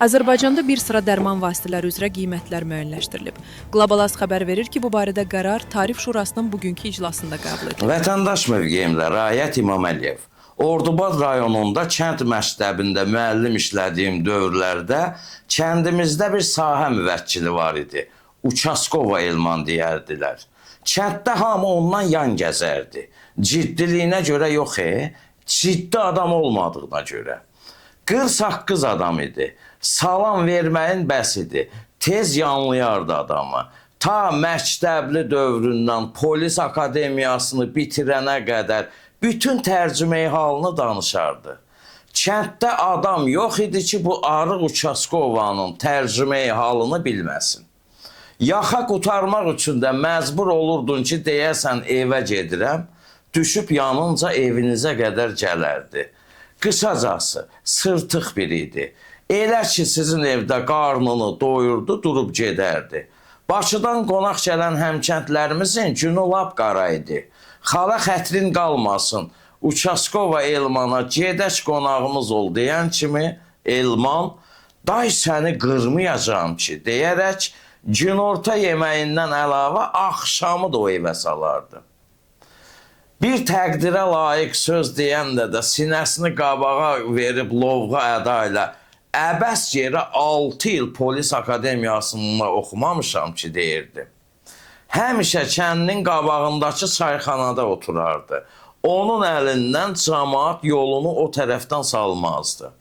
Azərbaycanda bir sıra dərman vasitələri üzrə qiymətlər müəyyənləşdirilib. Qlobalaz xəbər verir ki, bu barədə qərar Tarif Şurasının bugünkü iclasında qəbul edilib. Vətəndaş mövqeyimlə Rayət İmam Əliyev. Ordubad rayonunda kənd məktəbində müəllim işlədiyim dövrlərdə kəndimizdə bir sahə müvəkkili var idi. Uçaskova Elman deyərdilər. Kənddə hamı ondan yan gəzərdi. Ciddiliyinə görə yox, ciddi adam olmadığına görə. Qırsaqqız adam idi. Salam verməyin bəs idi. Tez yanlayardı adamı. Ta məktəbli dövründən polis akademiyasını bitirənə qədər bütün tərcümeyi halını danışardı. Kənddə adam yox idi ki, bu Arıq Uçaskovanın tərcümeyi halını bilməsin. Yaxa qurtarmaq üçün də məcbur olurdun ki, deyəsən evə gedirəm, düşüb yanınca evinizə qədər gələrdi. Qısacası, sırtıq biri idi. Elə ki, sizin evdə qarnını doyurdu, durub gedərdi. Bakıdan qonaq gələn həmkəndlərimizin günü lap qara idi. Xala xətrin qalmasın, Uçaskova Elmana gedək qonağımız ol deyən kimi, Elman, day səni qırmayacağım ki, deyərək, günorta yeməyindən əlavə axşamı da o evə salardı. Bir təqdirə layiq söz deyəndə də sinəsini qabağa verib lovğa əda ilə əbəs yerə 6 il polis akademiyasında oxumamışam ki, deyirdi. Həmişə kəndin qabağındakı çayxanada oturardı. Onun əlindən cəmaat yolunu o tərəfdən salmazdı.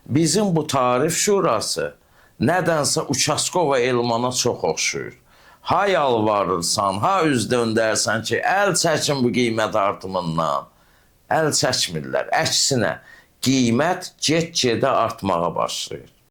Bizim bu Tarif Şurası nədənsə Uçaskova Elmana çox oxşuyur. Ha yalvarırsan, ha üz döndərsən ki, əl çəkin bu qiymət artımından. Əl çəkmirlər. Əksinə, qiymət get-gedə artmağa başlayır.